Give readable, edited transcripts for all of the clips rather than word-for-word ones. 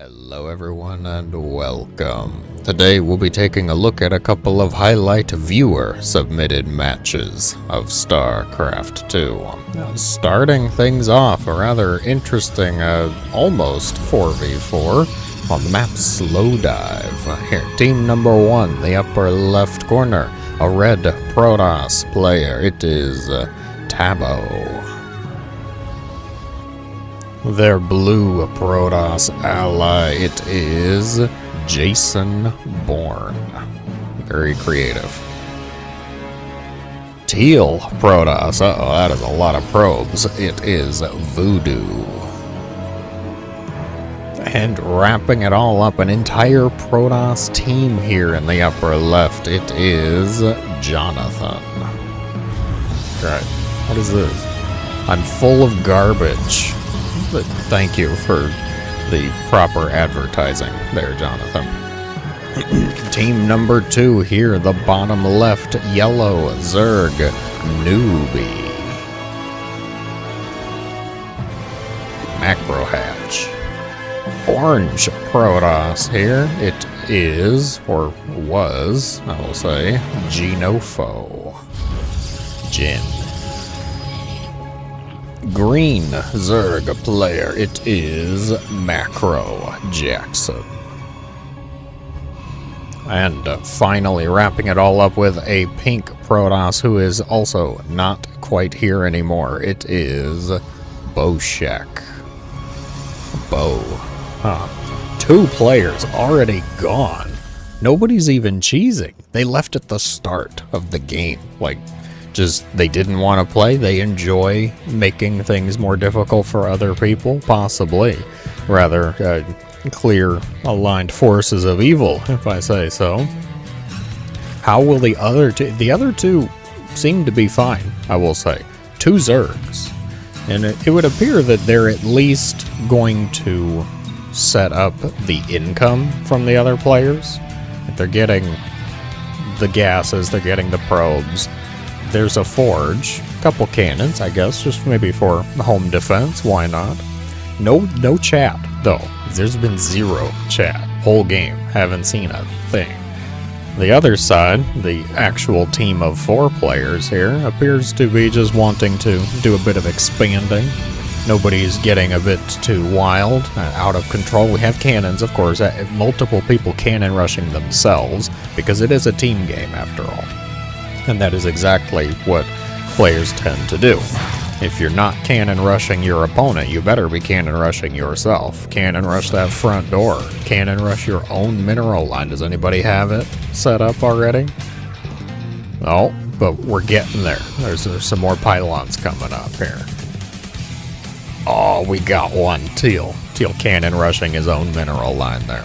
Hello everyone and welcome. Today we'll be taking a look at a couple of highlight viewer submitted matches of StarCraft 2. Starting things off, a rather interesting almost 4v4 on the map Slow Dive. Here, team number 1, the upper left corner, a red Protoss player. It is Tabo. Their blue Protoss ally, it is Jason Bourne. Very creative. Teal Protoss, uh-oh, that is a lot of probes. It is Voodoo. And wrapping it all up, an entire Protoss team here in the upper left, it is Jonathan. Right, what is this? I'm full of garbage. But thank you for the proper advertising there, Jonathan. Team number 2 here, the bottom left, yellow Zerg Newbie. Macro Hatch. Orange Protoss here, it is, or was, I will say, Genofo. Jin. Green Zerg player, it is Macro Jackson. And finally wrapping it all up with a pink Protoss who is also not quite here anymore. It is Boshek. Bo. Huh. 2 players already gone. Nobody's even cheesing. They left at the start of the game. Like, just they didn't want to play. They enjoy making things more difficult for other people, possibly. Rather clear aligned forces of evil, if I say so. How will the other two? The other two seem to be fine, I will say. 2 Zergs. And it would appear that they're at least going to set up the income from the other players. If they're getting the gases, they're getting the probes. There's a forge, a couple cannons, I guess, just maybe for home defense, why not? No chat, though. There's been 0 chat. Whole game, haven't seen a thing. The other side, the actual team of 4 players here, appears to be just wanting to do a bit of expanding. Nobody's getting a bit too wild, out of control. We have cannons, of course, multiple people cannon rushing themselves, because it is a team game after all. And that is exactly what players tend to do. If you're not cannon rushing your opponent, you better be cannon rushing yourself. Cannon rush that front door. Cannon rush your own mineral line. Does anybody have it set up already? No, but we're getting there. There's some more pylons coming up here. Oh, we got one. Teal cannon rushing his own mineral line there.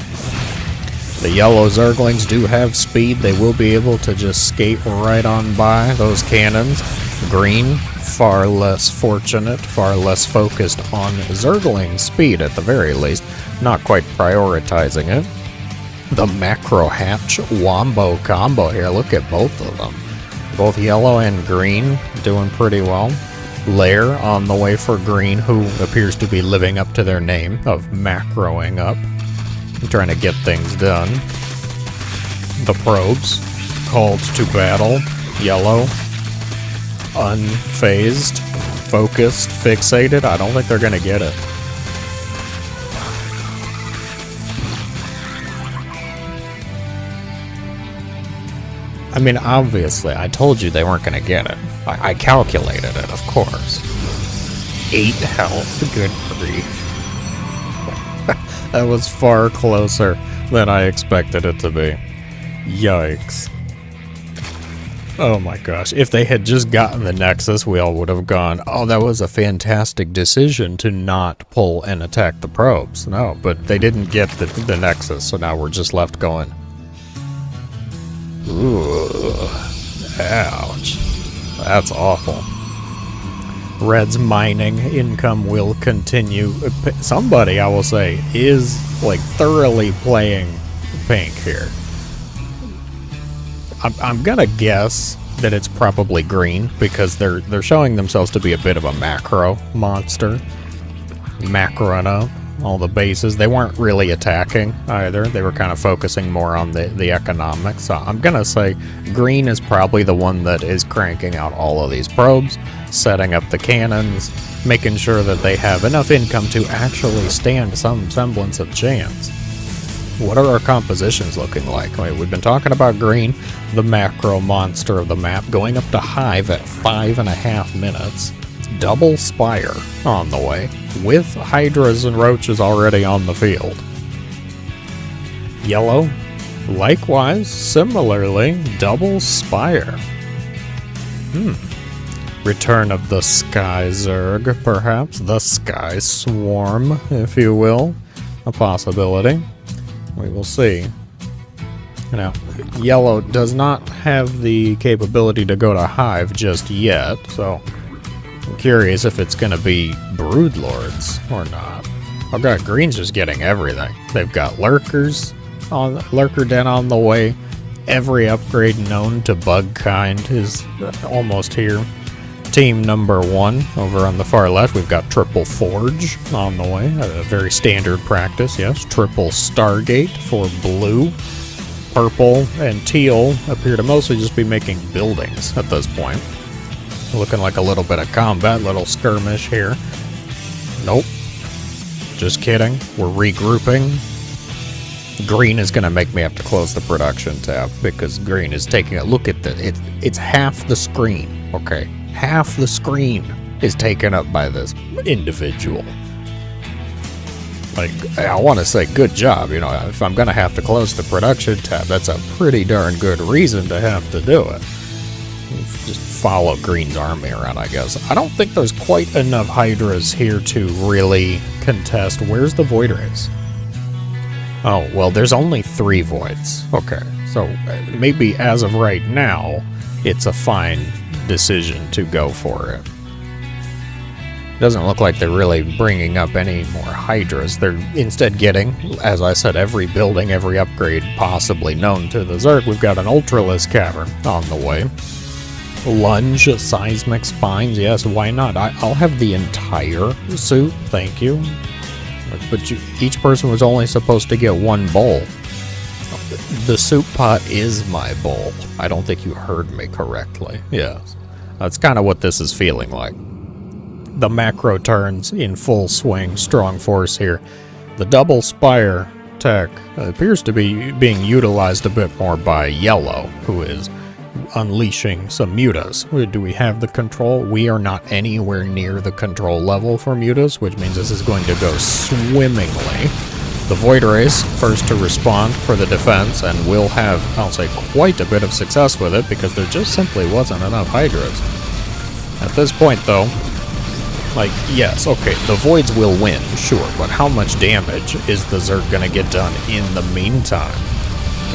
The yellow Zerglings do have speed. They will be able to just skate right on by those cannons. Green, far less fortunate, far less focused on Zergling speed at the very least. Not quite prioritizing it. The Macro Hatch Wombo combo here. Look at both of them. Both yellow and green doing pretty well. Lair on the way for green, who appears to be living up to their name of macroing up. Trying to get things done. The probes called to battle. Yellow, unfazed, focused, fixated. I don't think they're going to get it. I mean, obviously, I told you they weren't going to get it. I calculated it, of course. 8 health, good grief. That was far closer than I expected it to be. Yikes. Oh my gosh. If they had just gotten the Nexus, we all would have gone, oh, that was a fantastic decision to not pull and attack the probes. No, but they didn't get the Nexus, so now we're just left going, ooh, ouch. That's awful. Red's mining income will continue. Somebody, I will say, is like thoroughly playing pink here. I'm gonna guess that it's probably green because they're showing themselves to be a bit of a macro monster. Macroing up. all the bases. They weren't really attacking either. They were kind of focusing more on the economics. So I'm going to say green is probably the one that is cranking out all of these probes, setting up the cannons, making sure that they have enough income to actually stand some semblance of chance. What are our compositions looking like? We've been talking about green, the macro monster of the map, going up to Hive at 5.5 minutes. Double Spire on the way, with Hydras and Roaches already on the field. Yellow, likewise, similarly, Double Spire. Return of the Sky Zerg, perhaps. The Sky Swarm, if you will. A possibility. We will see. Now, yellow does not have the capability to go to Hive just yet, so I'm curious if it's going to be Broodlords or not. Oh god, green's just getting everything. They've got Lurkers, Lurker Den on the way. Every upgrade known to Bugkind is almost here. Team number 1 over on the far left, we've got Triple Forge on the way. A very standard practice, yes. Triple Stargate for blue. Purple and teal appear to mostly just be making buildings at this point. Looking like a little bit of combat, little skirmish here. Nope. Just kidding. We're regrouping. Green is going to make me have to close the production tab because green is taking a look at it's half the screen, okay? Half the screen is taken up by this individual. Like, I want to say good job, you know, if I'm going to have to close the production tab, that's a pretty darn good reason to have to do it. Just follow Green's army around, I guess. I don't think there's quite enough Hydras here to really contest. Where's the Void Rays? Oh, well, there's only 3 Voids. Okay, so maybe as of right now, it's a fine decision to go for it. Doesn't look like they're really bringing up any more Hydras. They're instead getting, as I said, every building, every upgrade possibly known to the Zerg. We've got an Ultralisk Cavern on the way. Lunge, Seismic Spines, yes, why not? I'll have the entire suit, thank you. But each person was only supposed to get 1 bowl. The soup pot is my bowl. I don't think you heard me correctly. Yes. That's kind of what this is feeling like. The macro turns in full swing, strong force here. The Double Spire tech appears to be being utilized a bit more by Yellow, who is unleashing some mutas. Do we have the control? We are not anywhere near the control level for mutas, which means this is going to go swimmingly. The Void Rays first to respond for the defense, and will have, I'll say, quite a bit of success with it because there just simply wasn't enough Hydras. At this point, though, like, yes, okay, the Voids will win, sure, but how much damage is the Zerg gonna get done in the meantime?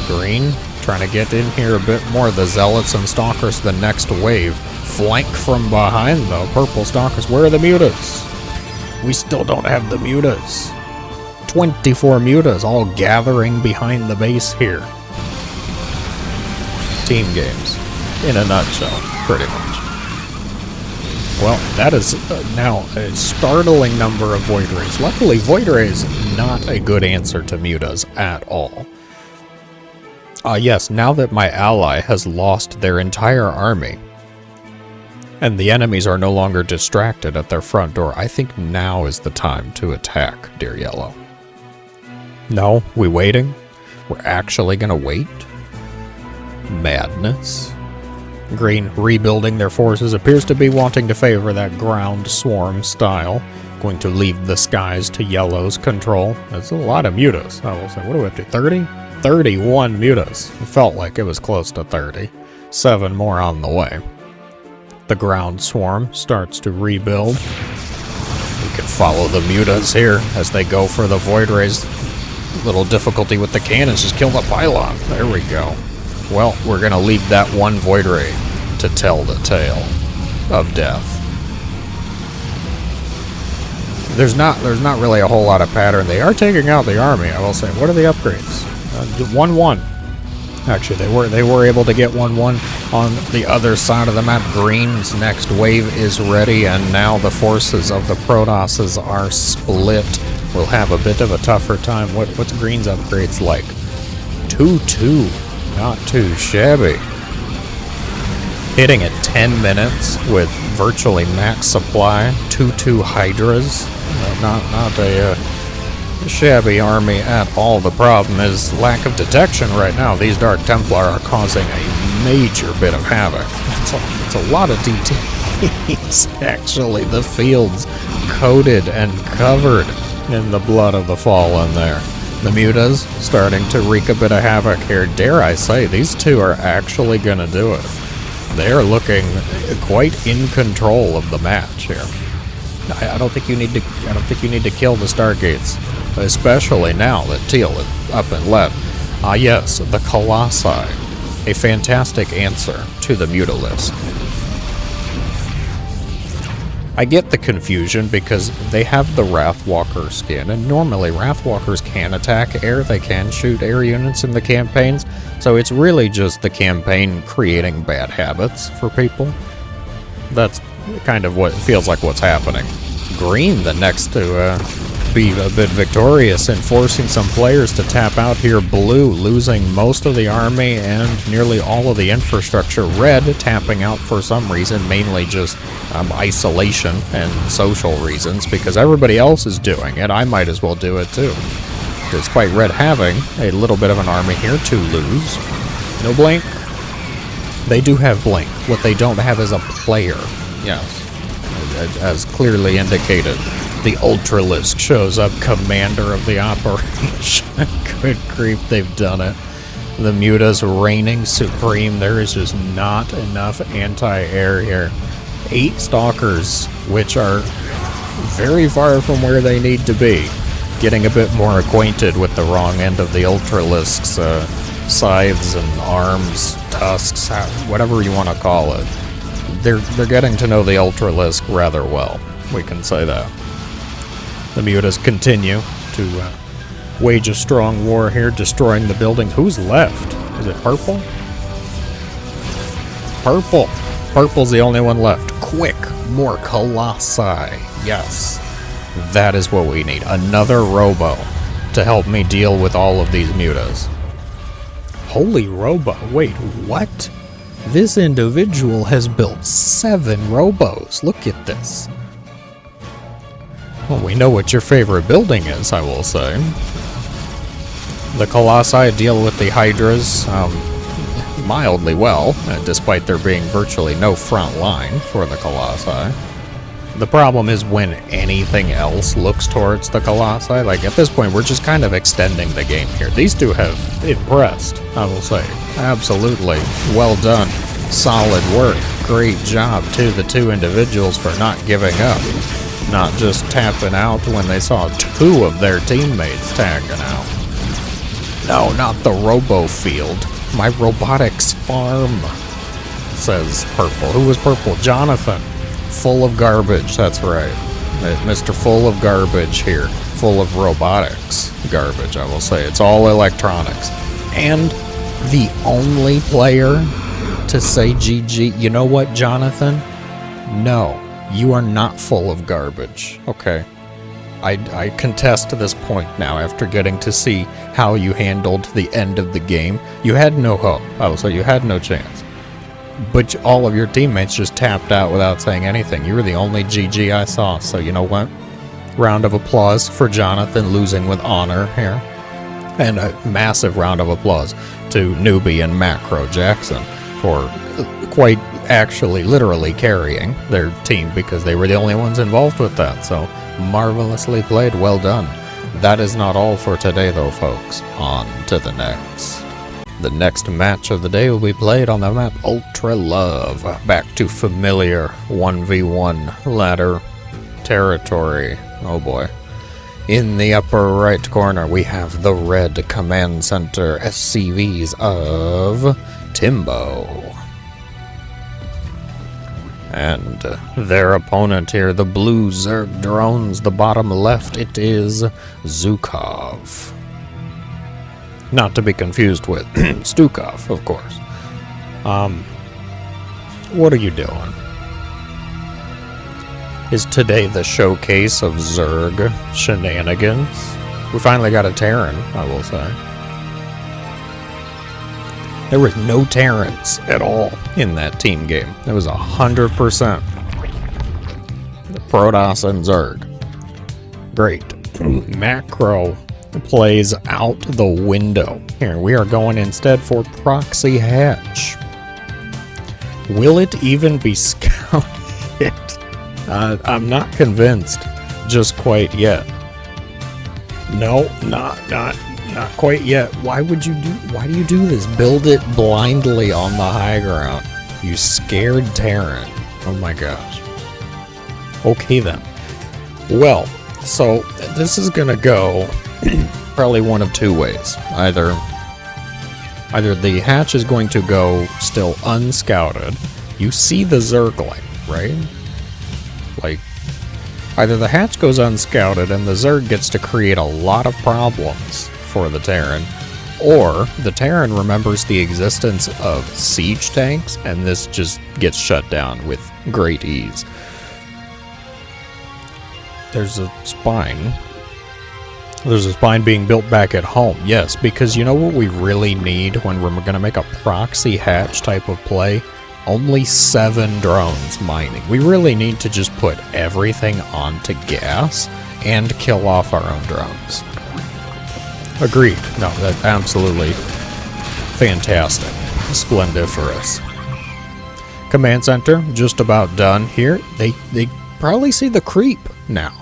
Green, trying to get in here a bit more. The Zealots and Stalkers, the next wave. Flank from behind, though. Purple Stalkers, where are the mutas? We still don't have the mutas. 24 mutas all gathering behind the base here. Team games, in a nutshell, pretty much. Well, that is now a startling number of Void Rays. Luckily, Void Rays not a good answer to mutas at all. Yes, now that my ally has lost their entire army, and the enemies are no longer distracted at their front door, I think now is the time to attack, dear Yellow. No, we waiting? We're actually gonna wait? Madness. Green, rebuilding their forces, appears to be wanting to favor that ground swarm style. Going to leave the skies to Yellow's control. That's a lot of mutas, I will say. What are we up to, 30? 31 mutas. It felt like it was close to 30. 7 more on the way. The ground swarm starts to rebuild. We can follow the mutas here as they go for the Void Rays. Little difficulty with the cannons, just kill the pylon. There we go. Well, we're gonna leave that 1 Void Ray to tell the tale of death. There's not really a whole lot of pattern. They are taking out the army, I will say. What are the upgrades? 1-1. Actually, they were able to get 1-1 on the other side of the map. Green's next wave is ready, and now the forces of the Protosses are split will have a bit of a tougher time. What's green's upgrades like? 2-2. Not too shabby. Hitting at 10 minutes with virtually max supply. 2-2 Hydras. Not a shabby army at all. The problem is lack of detection right now. These Dark Templar are causing a major bit of havoc. It's a lot of DTs. Actually, the field's coated and covered in the blood of the fallen there. The Mutas starting to wreak a bit of havoc here. Dare I say, these two are actually going to do it. They are looking quite in control of the match here. I don't think you need to kill the Stargates, especially now that Teal is up and left. Yes, the Colossi, a fantastic answer to the Mutalisk. I get the confusion because they have the Wrathwalker skin, and normally Wrathwalkers can attack air, they can shoot air units in the campaigns, so it's really just the campaign creating bad habits for people. That's kind of what feels like what's happening. Green, the next to be a bit victorious in forcing some players to tap out here. Blue losing most of the army and nearly all of the infrastructure. Red tapping out for some reason, mainly just isolation and social reasons, because everybody else is doing it. I might as well do it too. Despite Red having a little bit of an army here to lose. No blink. They do have blink. What they don't have is a player. Yes. As clearly indicated. The Ultralisk shows up, commander of the operation. Good grief, they've done it. The Mutas reigning supreme. There is just not enough anti-air here. 8 Stalkers, which are very far from where they need to be. Getting a bit more acquainted with the wrong end of the Ultralisk's scythes and arms, tusks, whatever you want to call it. They're getting to know the Ultralisk rather well. We can say that. The Mutas continue to wage a strong war here, destroying the buildings. Who's left? Is it Purple? Purple. Purple's the only one left. Quick, more Colossi. Yes, that is what we need. Another Robo to help me deal with all of these Mutas. Holy Robo. Wait, what? This individual has built 7 Robos. Look at this. Well, we know what your favorite building is, I will say. The Colossi deal with the Hydras mildly well, despite there being virtually no front line for the Colossi. The problem is when anything else looks towards the Colossi. Like, at this point, we're just kind of extending the game here. These two have impressed, I will say. Absolutely. Well done. Solid work. Great job to the 2 individuals for not giving up. Not just tapping out when they saw 2 of their teammates tagging out. No, not the Robo Field. My robotics farm, says Purple. Who was Purple? Jonathan. Full of garbage, that's right. Mr. Full of Garbage here. Full of robotics garbage, I will say. It's all electronics. And the only player to say GG. You know what, Jonathan? No. You are not full of garbage. Okay. I contest to this point now after getting to see how you handled the end of the game. You had no hope. I will say you had no chance. But all of your teammates just tapped out without saying anything. You were the only GG I saw. So you know what? Round of applause for Jonathan losing with honor here. And a massive round of applause to Newbie and Macro Jackson for quite actually literally carrying their team because they were the only ones involved with that. So marvelously played. Well done. That is not all for today though, folks. On to the next. The next match of the day will be played on the map Ultra Love. Back to familiar 1v1 ladder territory. Oh boy. In the upper right corner we have the Red Command Center SCVs of Timbo. And their opponent here, the blue Zerg drones, the bottom left, it is Zukov. Not to be confused with Stukov, of course. What are you doing? Is today the showcase of Zerg Shenanigans? We finally got a Terran, I will say. There was no Terrans at all in that team game. It was 100% Protoss and Zerg. Great. Macro plays out the window. Here, we are going instead for Proxy Hatch. Will it even be scouted? I'm not convinced just quite yet. No, not quite yet. Why do you do this? Build it blindly on the high ground. You scared Terran. Oh my gosh. Okay then. Well, so this is gonna go probably one of two ways. Either the hatch is going to go still unscouted. You see the Zergling, right? Like, either the hatch goes unscouted and the Zerg gets to create a lot of problems for the Terran, or the Terran remembers the existence of siege tanks and this just gets shut down with great ease. There's a spine. There's a spine being built back at home. Yes, because you know what we really need when we're going to make a proxy hatch type of play? Only 7 drones mining. We really need to just put everything onto gas and kill off our own drones. Agreed. No, that's absolutely fantastic. Splendiferous. Command center, just about done here. They probably see the creep now.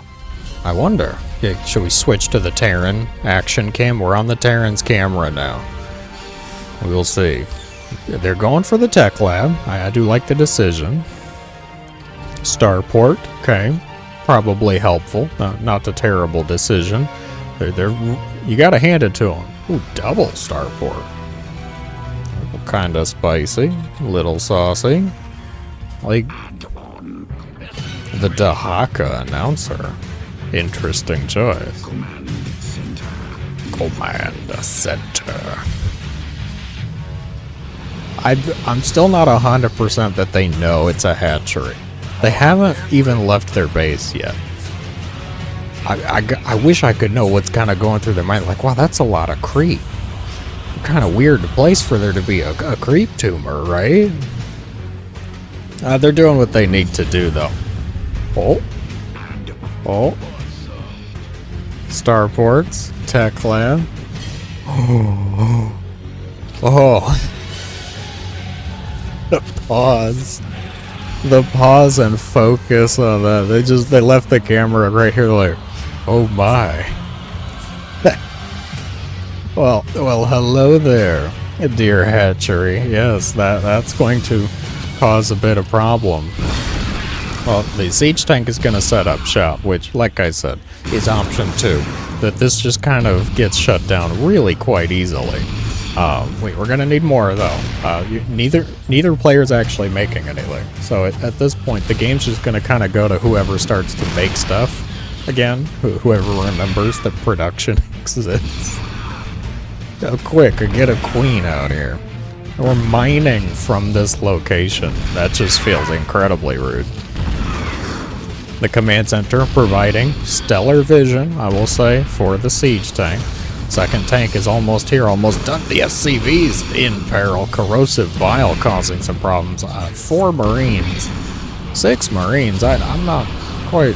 I wonder. Yeah, should we switch to the Terran action cam? We're on the Terran's camera now. We'll see. They're going for the tech lab. I do like the decision. Starport, okay. Probably helpful. Not a terrible decision. You gotta hand it to them. Ooh, double starport. Kinda spicy. Little saucy. Like the Dahaka announcer. Interesting choice. Command Center. I'm still not 100% that they know it's a hatchery. They haven't even left their base yet. I wish I could know what's kind of going through their mind. Like, wow, that's a lot of creep. Kind of weird place for there to be a creep tumor, right? They're doing what they need to do, though. Oh. Starports, tech lab. Oh. The pause and focus on that. They left the camera right here like, oh my. well, hello there, dear hatchery. Yes, that's going to cause a bit of problem. Well, the siege tank is going to set up shop, which, like I said, is option 2. That this just kind of gets shut down really quite easily. We're gonna need more though. Neither player's actually making anything. So at this point, the game's just gonna kind of go to whoever starts to make stuff again. Whoever remembers that production exists. Go quick, get a queen out here. We're mining from this location. That just feels incredibly rude. The command center providing stellar vision, I will say, for the siege tank. Second tank is almost here, almost done. The SCV's in peril. Corrosive Vial causing some problems. 4 Marines. 6 Marines. I'm not quite...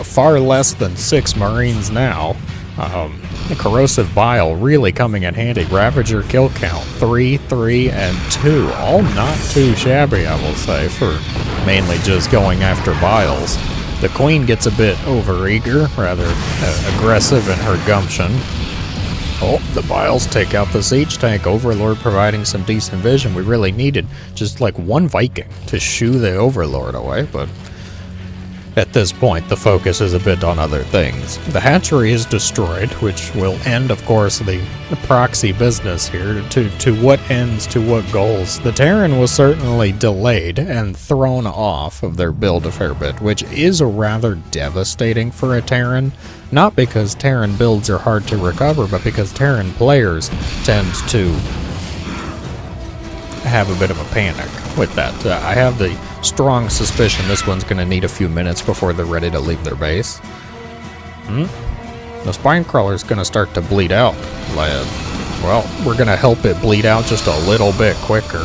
far less than 6 Marines now. The Corrosive Vial really coming in handy. Ravager kill count. 3, 3, and 2. All not too shabby, I will say, for mainly just going after Vials. The Queen gets a bit overeager, rather aggressive in her gumption. Oh, the Vials take out the siege tank. Overlord providing some decent vision. We really needed just like one Viking to shoo the Overlord away, but at this point the focus is a bit on other things. The hatchery is destroyed, which will end, of course, the proxy business here. To what ends, to what goals? The Terran was certainly delayed and thrown off of their build a fair bit, which is rather devastating for a Terran. Not because Terran builds are hard to recover, but because Terran players tend to have a bit of a panic with that. I have the strong suspicion this one's going to need a few minutes before they're ready to leave their base. The spine crawler's going to start to bleed out, lad. Well, we're going to help it bleed out just a little bit quicker.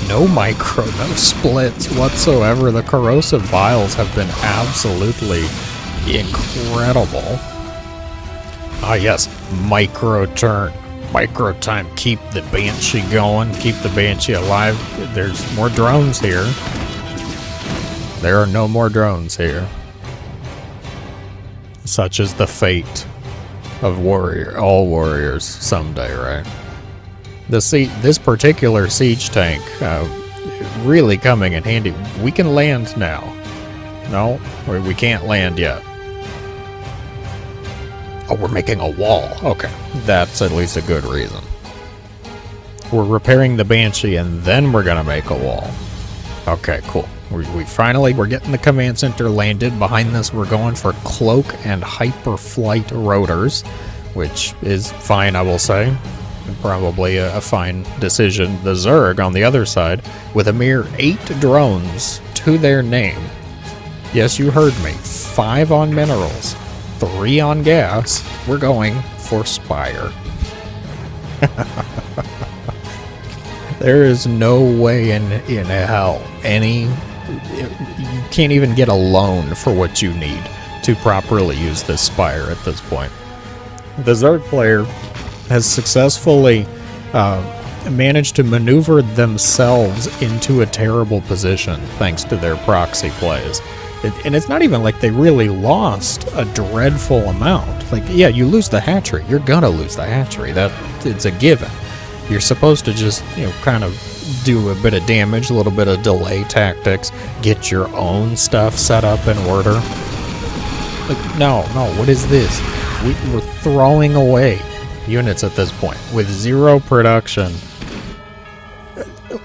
No micro, no splits whatsoever. The corrosive vials have been absolutely incredible. Ah, yes, micro turn. Micro time. Keep the Banshee going. Keep the Banshee alive. There's more drones here. There are no more drones here. Such is the fate of all warriors someday, right? This particular siege tank really coming in handy. We can land now. No, we can't land yet. Oh, we're making a wall. Okay, that's at least a good reason. We're repairing the Banshee and then we're gonna make a wall. Okay, cool. We're getting the command center landed. Behind this, we're going for cloak and hyperflight rotors, which is fine, I will say. Probably a fine decision. The Zerg on the other side, with a mere 8 drones to their name. Yes, you heard me. 5 on minerals, 3 on gas. We're going for Spire. There is no way in hell you can't even get a loan for what you need to properly use this Spire at this point. The Zerg player has successfully managed to maneuver themselves into a terrible position thanks to their proxy plays. And it's not even like they really lost a dreadful amount. Like, yeah, you lose the hatchery. You're gonna lose the hatchery. It's a given. You're supposed to just, kind of do a bit of damage, a little bit of delay tactics, get your own stuff set up in order. Like, no, what is this? We're throwing away units at this point with 0 production.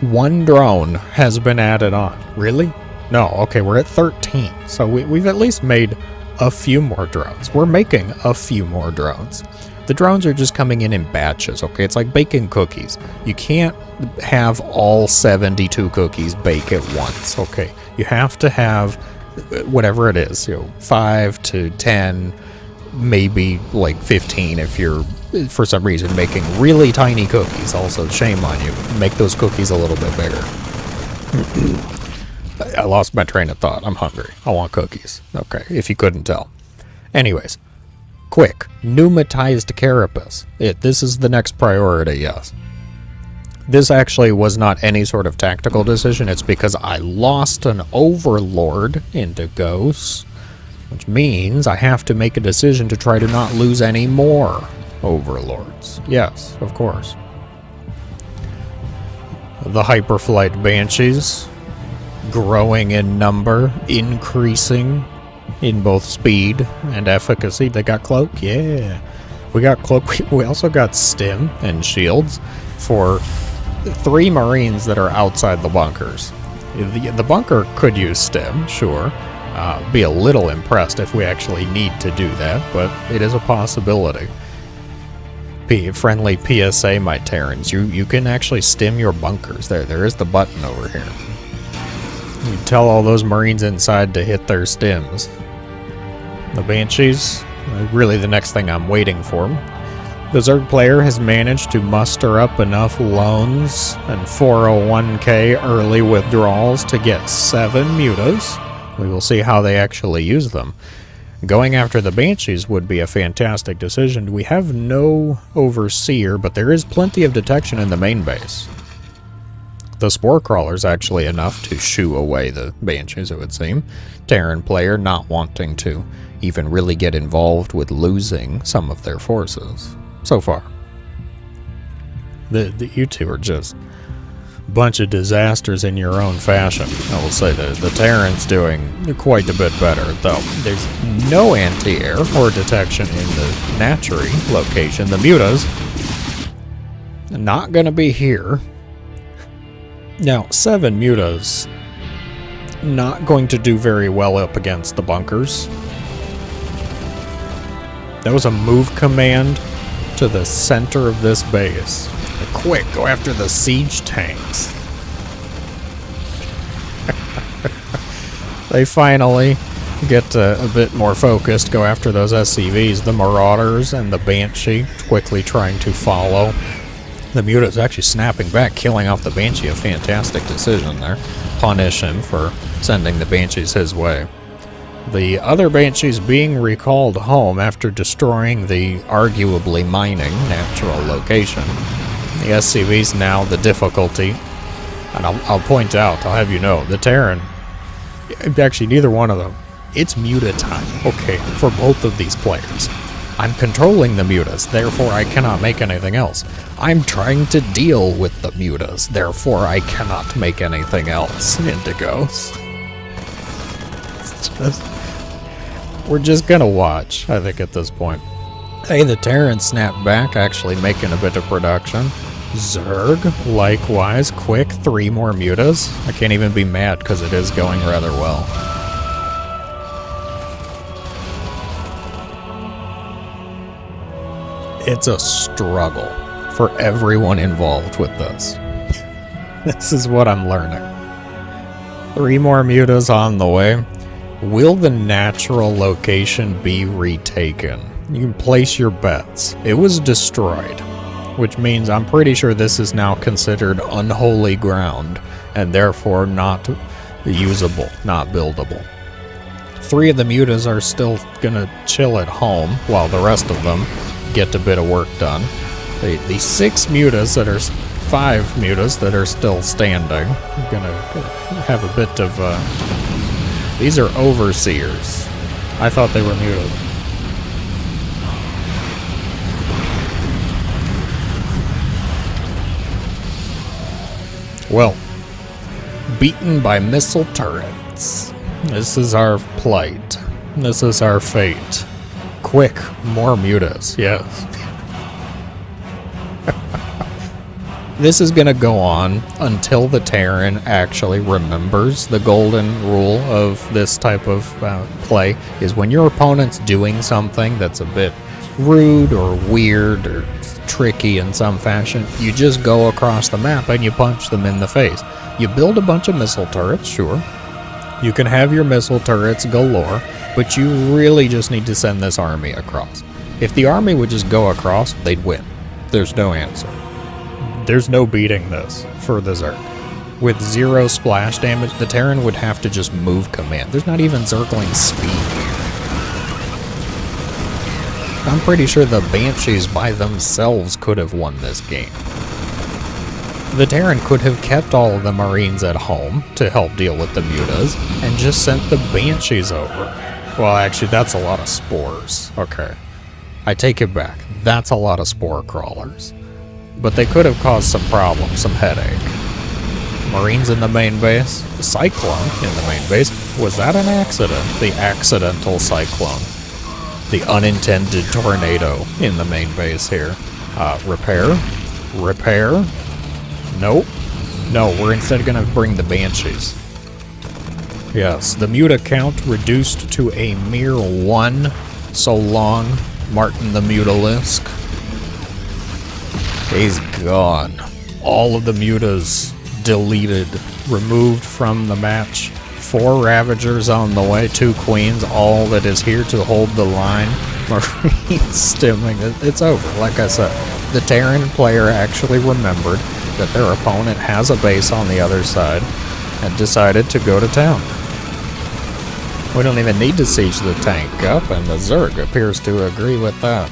1 drone has been added on. Really? No, okay, we're at 13. So we've at least made a few more drones. We're making a few more drones. The drones are just coming in batches, okay? It's like baking cookies. You can't have all 72 cookies bake at once, okay? You have to have whatever it is, 5 to 10, maybe like 15 if you're, for some reason, making really tiny cookies. Also, shame on you. Make those cookies a little bit bigger. I lost my train of thought. I'm hungry. I want cookies. Okay, if you couldn't tell. Anyways, quick. Pneumatized carapace. This is the next priority, yes. This actually was not any sort of tactical decision. It's because I lost an overlord, Indigos, which means I have to make a decision to try to not lose any more overlords. Yes, of course. The Hyperflight Banshees, growing in number, increasing in both speed and efficacy. They got cloak? Yeah. We got cloak. We also got stim and shields for 3 Marines that are outside the bunkers. The bunker could use stim, sure. Be a little impressed if we actually need to do that, but it is a possibility. Friendly PSA, my Terrans. You can actually stim your bunkers. There is the button over here. You tell all those Marines inside to hit their stims. The Banshees, really the next thing I'm waiting for. The Zerg player has managed to muster up enough loans and 401k early withdrawals to get 7 mutas. We will see how they actually use them. Going after the Banshees would be a fantastic decision. We have no Overseer, but there is plenty of detection in the main base. The Spore Crawler's actually enough to shoo away the Banshees, it would seem. Terran player not wanting to even really get involved with losing some of their forces so far. You two are just a bunch of disasters in your own fashion. I will say the Terran's doing quite a bit better, though. There's no anti-air or detection in the hatchery location. The mutas not going to be here. Now, 7 mutas not going to do very well up against the bunkers. That was a move command to the center of this base. Quick, go after the siege tanks. They finally get a bit more focused, go after those SCVs. The Marauders and the Banshee quickly trying to follow. The Muta's actually snapping back, killing off the Banshee. A fantastic decision there. Punish him for sending the Banshees his way. The other Banshees being recalled home after destroying the arguably mining natural location. The SCVs now the difficulty, and I'll point out, I'll have you know, the Terran, actually neither one of them, it's Muta time, okay, for both of these players. I'm controlling the Mutas, therefore I cannot make anything else. I'm trying to deal with the Mutas, therefore I cannot make anything else. Indigos. We're just gonna watch, I think, at this point. Hey, the Terran snapped back, actually making a bit of production. Zerg, likewise, quick, 3 more Mutas. I can't even be mad because it is going rather well. It's a struggle for everyone involved with this. This is what I'm learning. 3 more Mutas on the way. Will the natural location be retaken? You can place your bets. It was destroyed, which means I'm pretty sure this is now considered unholy ground and therefore not usable, not buildable. 3 of the Mutas are still gonna chill at home while the rest of them get a bit of work done. The 6 Mutas that are 5 Mutas that are still standing are gonna have a bit of these are overseers. I thought they were Mutas. Well, beaten by missile turrets. This is our plight. This is our fate. Quick, more Mutas, yes. This is gonna go on until the Terran actually remembers the golden rule of this type of play, is when your opponent's doing something that's a bit rude or weird or tricky in some fashion, you just go across the map and you punch them in the face. You build a bunch of missile turrets, sure. You can have your missile turrets galore, but you really just need to send this army across. If the army would just go across, they'd win. There's no answer. There's no beating this for the Zerg. With 0 splash damage, the Terran would have to just move command. There's not even Zergling speed here. I'm pretty sure the Banshees by themselves could have won this game. The Terran could have kept all of the Marines at home to help deal with the Mutas and just sent the Banshees over. Well, actually, that's a lot of spores. Okay. I take it back. That's a lot of spore crawlers. But they could have caused some problems, some headache. Marines in the main base. The Cyclone in the main base. Was that an accident? The accidental Cyclone. The unintended tornado in the main base here. Repair? Repair? Nope. No, we're instead going to bring the Banshees. Yes, the Muta count reduced to a mere 1. So long, Martin the Mutalisk. He's gone. All of the Mutas deleted, removed from the match. 4 Ravagers on the way, 2 Queens, all that is here to hold the line. Marines stimming. It's over, like I said. The Terran player actually remembered that their opponent has a base on the other side and decided to go to town. We don't even need to siege the tank up, and the Zerg appears to agree with that.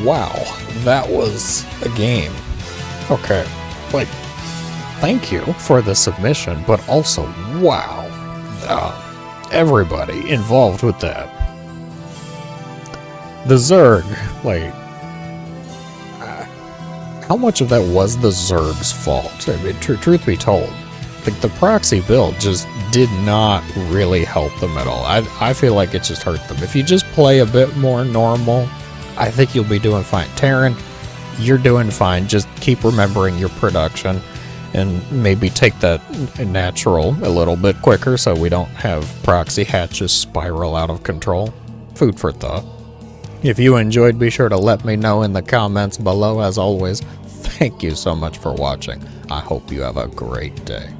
Wow, that was a game. Okay, like, thank you for the submission, but also, wow, everybody involved with that. The Zerg, like, how much of that was the Zerg's fault? I mean, truth be told, like, the proxy build just did not really help them at all. I feel like it just hurt them. If you just play a bit more normal, I think you'll be doing fine. Terran, you're doing fine. Just keep remembering your production and maybe take that natural a little bit quicker so we don't have proxy hatches spiral out of control. Food for thought. If you enjoyed, be sure to let me know in the comments below. As always, thank you so much for watching. I hope you have a great day.